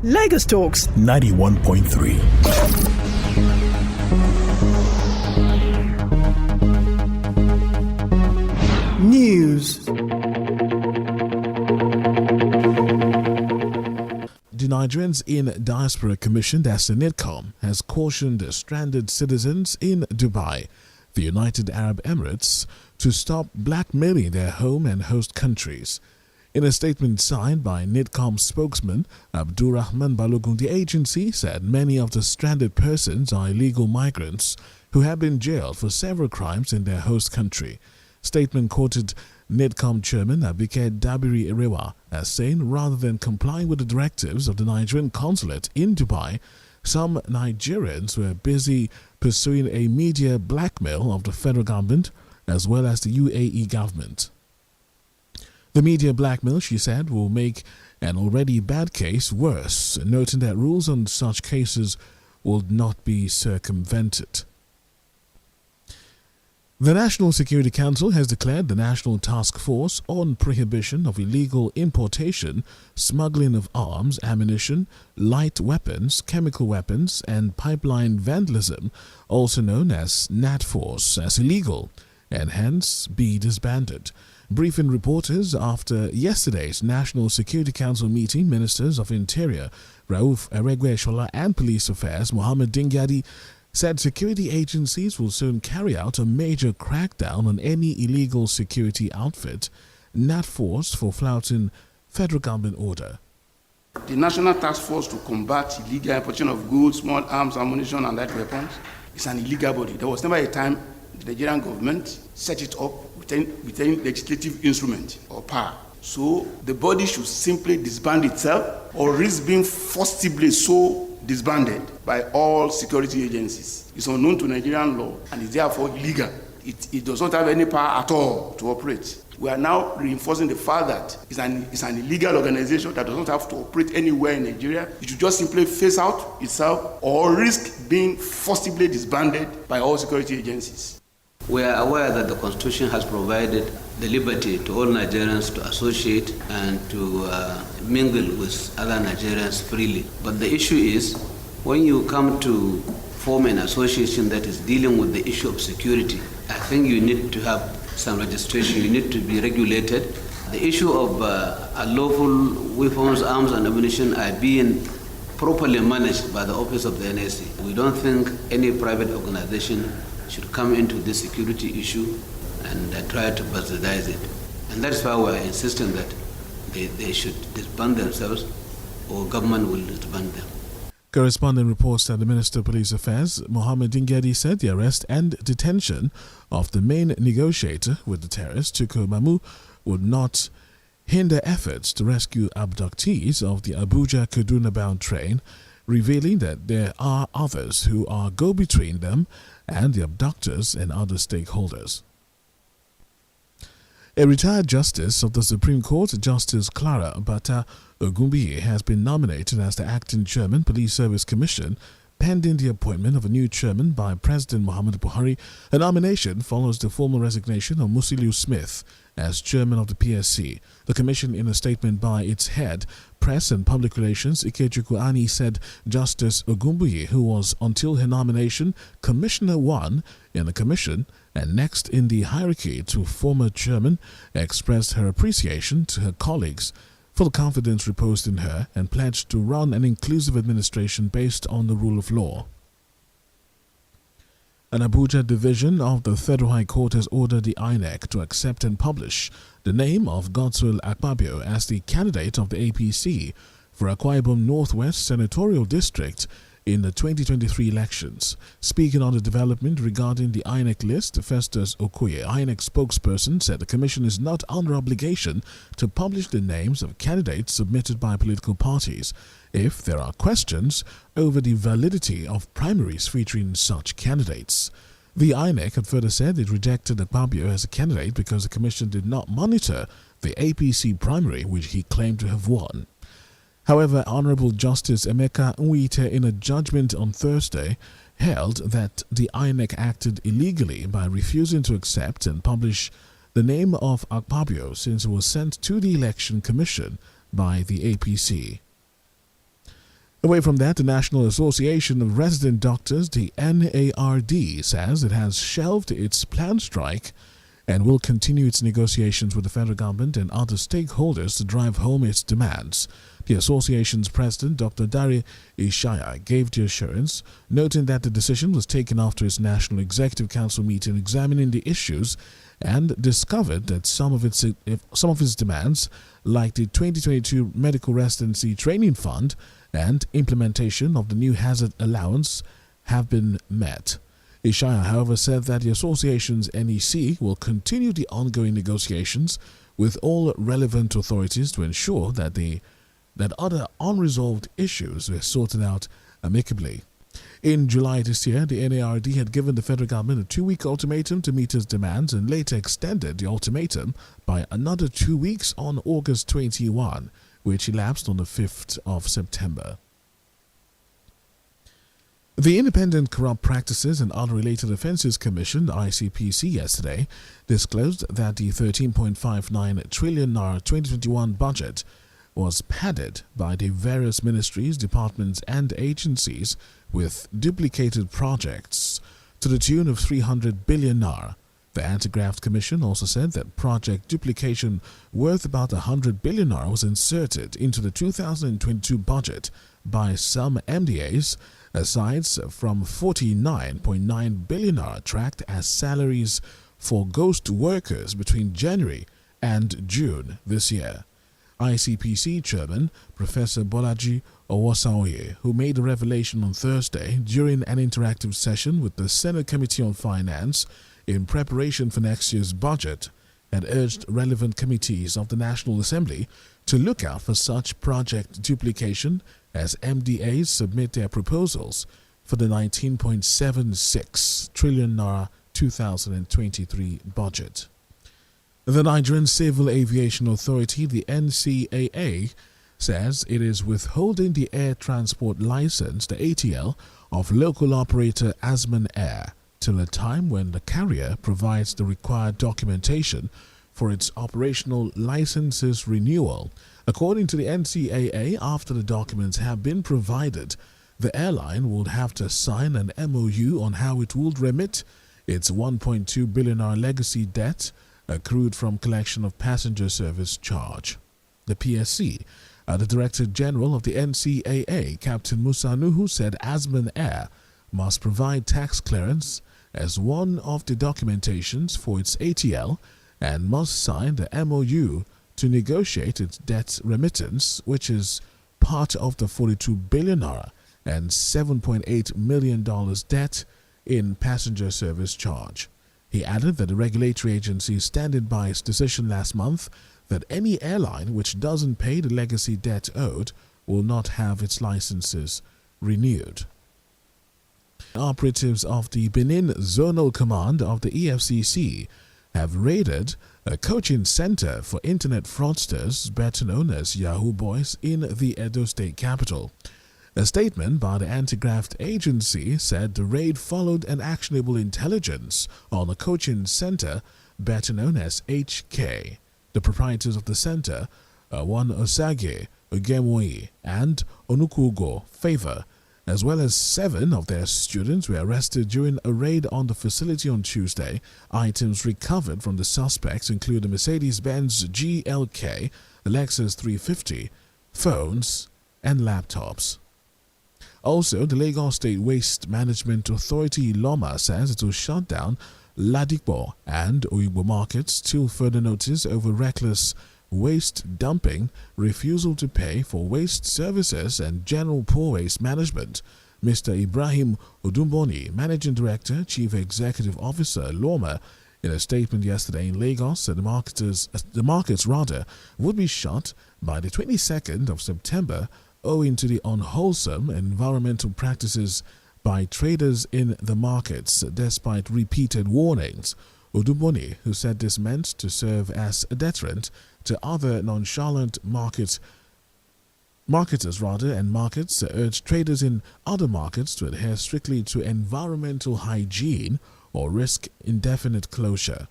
Lagos Talks 91.3. News. The Nigerians in Diaspora Commission, that's the NATFORCE, has cautioned stranded citizens in Dubai, the United Arab Emirates, to stop blackmailing their home and host countries. In a statement signed by NATFORCE spokesman Abdulrahman Balogun, the agency said many of the stranded persons are illegal migrants who have been jailed for several crimes in their host country. Statement quoted NATFORCE chairman Abike Dabiri Erewa as saying rather than complying with the directives of the Nigerian consulate in Dubai, some Nigerians were busy pursuing a media blackmail of the federal government as well as the UAE government. The media blackmail, she said, will make an already bad case worse, noting that rules on such cases will not be circumvented. The National Security Council has declared the National Task Force on Prohibition of Illegal Importation, Smuggling of Arms, Ammunition, Light Weapons, Chemical Weapons, and Pipeline Vandalism, also known as NATFORCE, as illegal and hence be disbanded. Briefing reporters after yesterday's National Security Council meeting, Ministers of Interior Rauf Aregbesola and Police Affairs Mohammed Dingyadi said security agencies will soon carry out a major crackdown on any illegal security outfit, NATFORCE, for flouting federal government order. The National Task Force to combat illegal importation of goods, small arms, ammunition, and light weapons is an illegal body. There was never a time the Nigerian government set it up with any legislative instrument or power. So the body should simply disband itself or risk being forcibly so disbanded by all security agencies. It's unknown to Nigerian law and is therefore illegal. It does not have any power at all to operate. We are now reinforcing the fact that it's an illegal organization that does not have to operate anywhere in Nigeria. It should just simply phase out itself or risk being forcibly disbanded by all security agencies. We are aware that the Constitution has provided the liberty to all Nigerians to associate and to mingle with other Nigerians freely. But the issue is, when you come to form an association that is dealing with the issue of security, I think you need to have some registration, you need to be regulated. The issue of unlawful weapons, arms, and ammunition are being properly managed by the Office of the NSC. We don't think any private organization should come into this security issue and try to bastardize it. And that's why we're insisting that they should disband themselves or government will disband them. Correspondent reports that the Minister of Police Affairs, Mohammed Dingyadi, said the arrest and detention of the main negotiator with the terrorists, Tuko Mamu, would not hinder efforts to rescue abductees of the Abuja-Kaduna-bound train, revealing that there are others who are go-between them and the abductors and other stakeholders. A retired justice of the Supreme Court, Justice Clara Bata Ogumbiye, has been nominated as the acting chairman, Police Service Commission, pending the appointment of a new chairman by President Muhammadu Buhari. A nomination follows the formal resignation of Musiliu Smith as chairman of the PSC. The commission, in a statement by its head, Press and Public Relations, Ikechukwu Ani, said Justice Ogumbiye, who was until her nomination Commissioner 1 in the commission and next in the hierarchy to former chairman, expressed her appreciation to her colleagues for the confidence reposed in her and pledged to run an inclusive administration based on the rule of law. An Abuja division of the Federal High Court has ordered the INEC to accept and publish the name of Godswill Akpabio as the candidate of the APC for Akwa Ibom Northwest Senatorial District in the 2023 elections. Speaking on the development regarding the INEC list, Festus Okoye, INEC spokesperson, said the commission is not under obligation to publish the names of candidates submitted by political parties if there are questions over the validity of primaries featuring such candidates. The INEC had further said it rejected Akpabio as a candidate because the commission did not monitor the APC primary which he claimed to have won. However, Honorable Justice Emeka Nwite, in a judgment on Thursday, held that the INEC acted illegally by refusing to accept and publish the name of Akpabio since it was sent to the Election Commission by the APC. Away from that, the National Association of Resident Doctors, the NARD, says it has shelved its planned strike and will continue its negotiations with the federal government and other stakeholders to drive home its demands. The association's president, Dr. Dari Ishaya, gave the assurance, noting that the decision was taken after its National Executive Council meeting examining the issues and discovered that some of its demands, like the 2022 Medical Residency Training Fund and implementation of the new hazard allowance, have been met. Ishaya, however, said that the association's NEC will continue the ongoing negotiations with all relevant authorities to ensure that other unresolved issues were sorted out amicably. In July this year, the NARD had given the federal government a 2-week ultimatum to meet its demands and later extended the ultimatum by another 2 weeks on August 21, which elapsed on the 5th of September. The Independent Corrupt Practices and Other Related Offences Commission, ICPC, yesterday disclosed that the 13.59 trillion naira 2021 budget was padded by the various ministries, departments and agencies with duplicated projects to the tune of 300 billion naira. The Anti-Graft Commission also said that project duplication worth about 100 billion naira was inserted into the 2022 budget by some MDAs, aside from 49.9 billion naira tracked as salaries for ghost workers between January and June this year. ICPC Chairman Professor Bolaji Owosaoye, who made the revelation on Thursday during an interactive session with the Senate Committee on Finance in preparation for next year's budget, had urged relevant committees of the National Assembly to look out for such project duplication as MDAs submit their proposals for the 19.76 trillion naira 2023 budget. The Nigerian Civil Aviation Authority, the NCAA, says it is withholding the air transport license, the ATL, of local operator Azman Air till a time when the carrier provides the required documentation for its operational licenses renewal. According to the NCAA, after the documents have been provided, the airline would have to sign an MOU on how it would remit its 1.2 billion legacy debt accrued from collection of passenger service charge. The PSC, the Director General of the NCAA, Captain Musa Nuhu, said Azman Air must provide tax clearance as one of the documentations for its ATL and must sign the MOU to negotiate its debt remittance, which is part of the 42 billion naira and $7.8 million debt in passenger service charge. He added that the regulatory agency is standing by its decision last month that any airline which doesn't pay the legacy debt owed will not have its licenses renewed. Operatives of the Benin Zonal Command of the EFCC have raided a coaching center for internet fraudsters, better known as Yahoo Boys, in the Edo State capital. A statement by the anti-graft agency said the raid followed an actionable intelligence on a coaching center, better known as HK. The proprietors of the center, one Osage Ogemoi and Onukugo Favor, as well as 7 of their students, were arrested during a raid on the facility on Tuesday. Items recovered from the suspects include a Mercedes-Benz GLK, a Lexus 350, phones, and laptops. Also, the Lagos State Waste Management Authority LOMA says it will shut down Ladipo and Oyibo markets till further notice over reckless waste dumping, refusal to pay for waste services, and general poor waste management. Mr. Ibrahim Odumboni, Managing Director, Chief Executive Officer, LOMA, in a statement yesterday in Lagos, said the markets would be shut by the 22nd of September owing to the unwholesome environmental practices by traders in the markets, despite repeated warnings. Odumboni, who said this meant to serve as a deterrent to other nonchalant marketers and markets, urged traders in other markets to adhere strictly to environmental hygiene or risk indefinite closure.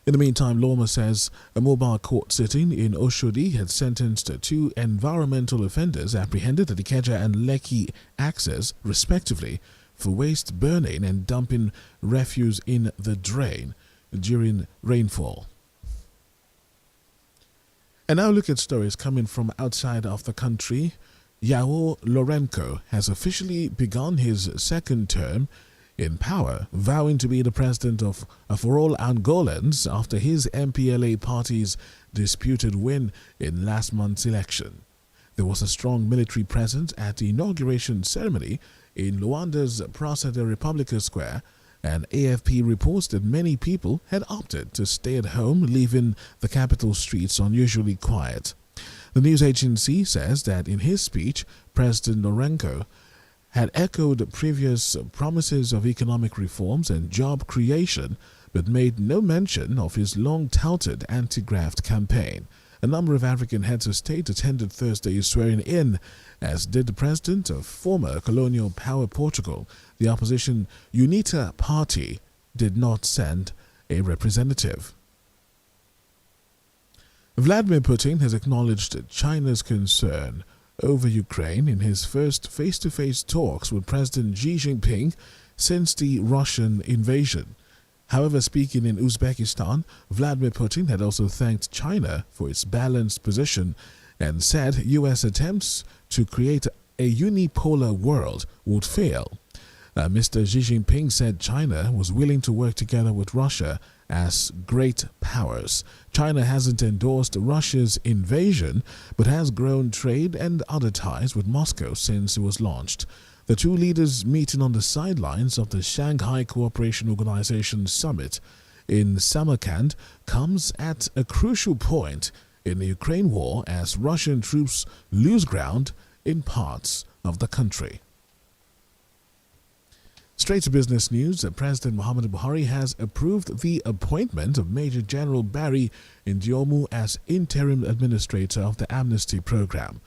In the meantime, Loma says a mobile court sitting in Oshodi had sentenced two environmental offenders apprehended at Ikeja and Lekki axes, respectively, for waste burning and dumping refuse in the drain during rainfall. And now look at stories coming from outside of the country. João Lourenço has officially begun his second term in power, vowing to be the president for all Angolans after his MPLA party's disputed win in last month's election. There was a strong military presence at the inauguration ceremony in Luanda's Praça da República Square, and AFP reports that many people had opted to stay at home, leaving the capital streets unusually quiet. The news agency says that in his speech, President Lourenço had echoed previous promises of economic reforms and job creation, but made no mention of his long-touted anti-graft campaign. A number of African heads of state attended Thursday's swearing-in, as did the president of former colonial power Portugal. The opposition UNITA party did not send a representative. Vladimir Putin has acknowledged China's concern over Ukraine in his first face-to-face talks with President Xi Jinping since the Russian invasion. However, speaking in Uzbekistan, Vladimir Putin had also thanked China for its balanced position and said U.S. attempts to create a unipolar world would fail. Mr. Xi Jinping said China was willing to work together with Russia as great powers. China hasn't endorsed Russia's invasion, but has grown trade and other ties with Moscow since it was launched. The two leaders meeting on the sidelines of the Shanghai Cooperation Organization summit in Samarkand comes at a crucial point in the Ukraine war as Russian troops lose ground in parts of the country. Straight to business news, President Muhammadu Buhari has approved the appointment of Major General Barry Ndiomu as interim administrator of the amnesty program.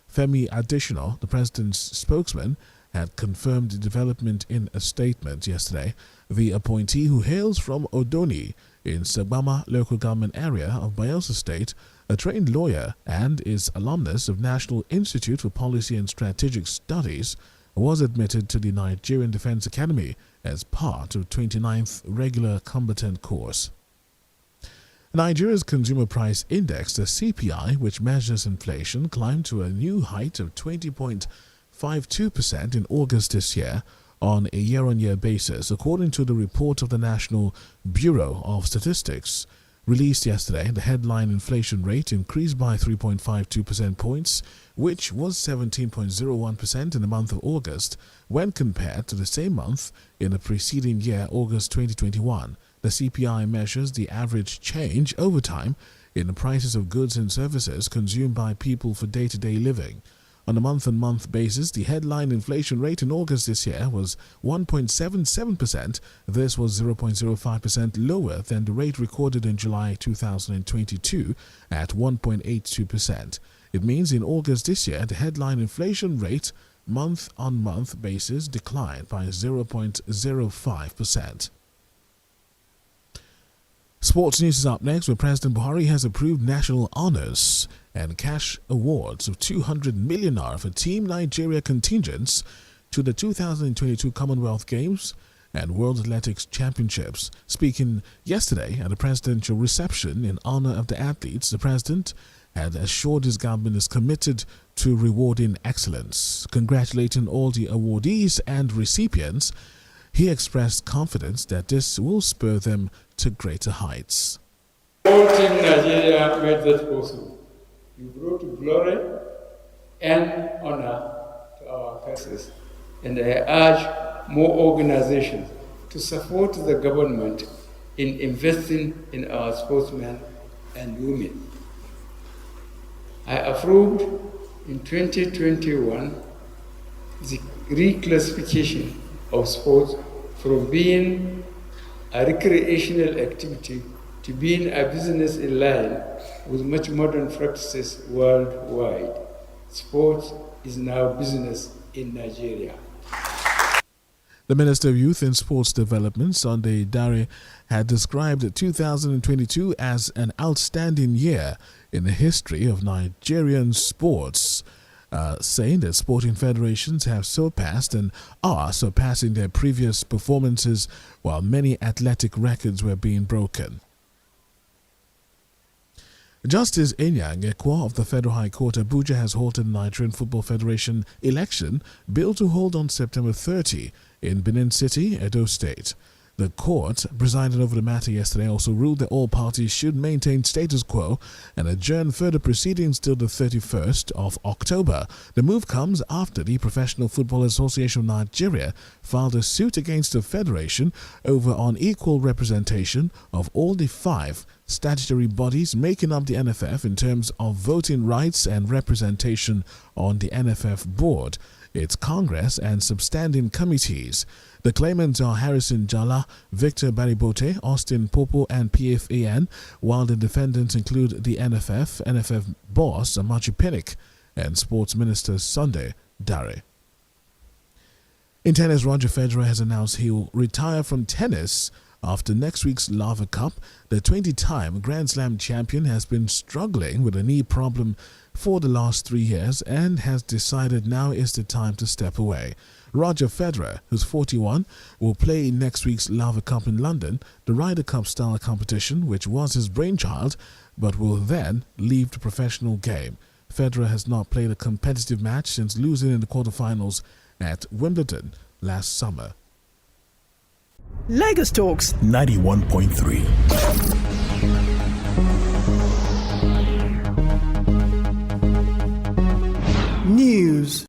Femi Adesina, the president's spokesman, had confirmed the development in a statement yesterday. The appointee, who hails from Odoni in Sagbama local government area of Bayelsa State, a trained lawyer and is alumnus of National Institute for Policy and Strategic Studies, was admitted to the Nigerian Defense Academy as part of 29th regular combatant course. Nigeria's Consumer Price Index, the CPI, which measures inflation, climbed to a new height of 20.52% in August this year on a year-on-year basis, according to the report of the National Bureau of Statistics. Released yesterday, the headline inflation rate increased by 3.52 percentage points, which was 17.01% in the month of August when compared to the same month in the preceding year, August 2021. The CPI measures the average change over time in the prices of goods and services consumed by people for day-to-day living. On a month-on-month basis, the headline inflation rate in August this year was 1.77%. This was 0.05% lower than the rate recorded in July 2022 at 1.82%. It means in August this year, the headline inflation rate month-on-month basis declined by 0.05%. Sports news is up next, where President Buhari has approved national honors and cash awards of 200 million naira for Team Nigeria contingents to the 2022 Commonwealth Games and World Athletics Championships. Speaking yesterday at a presidential reception in honor of the athletes, the president had assured his government is committed to rewarding excellence. Congratulating all the awardees and recipients, he expressed confidence that this will spur them to greater heights. All Team Nigeria made that possible. You brought glory and honor to our causes, and I urge more organizations to support the government in investing in our sportsmen and women. I approved in 2021 the reclassification of sports from being a recreational activity to being a business in line with much modern practices worldwide. Sports is now business in Nigeria. The Minister of Youth and Sports Development, Sunday Dare, had described 2022 as an outstanding year in the history of Nigerian sports, saying that sporting federations have surpassed and are surpassing their previous performances while many athletic records were being broken. Justice Enyang Ekwa of the Federal High Court Abuja has halted the Nigerian Football Federation election billed to hold on September 30 in Benin City, Edo State. The court, presiding over the matter yesterday, also ruled that all parties should maintain status quo and adjourn further proceedings till the 31st of October. The move comes after the Professional Football Association of Nigeria filed a suit against the federation over unequal representation of all the 5 statutory bodies making up the NFF in terms of voting rights and representation on the NFF board, its Congress and substanding committees. The claimants are Harrison Jala, Victor Baribote, Austin Popo and PFAN, while the defendants include the NFF boss Amachi Pinnick and Sports Minister Sunday Dare. In tennis, Roger Federer has announced he will retire from tennis after next week's Lava Cup. The 20-time Grand Slam champion has been struggling with a knee problem for the last 3 years and has decided now is the time to step away. Roger Federer, who's 41, will play in next week's Lava Cup in London, the Ryder Cup style competition, which was his brainchild, but will then leave the professional game. Federer has not played a competitive match since losing in the quarterfinals at Wimbledon last summer. Lagos Talks 91.3 News.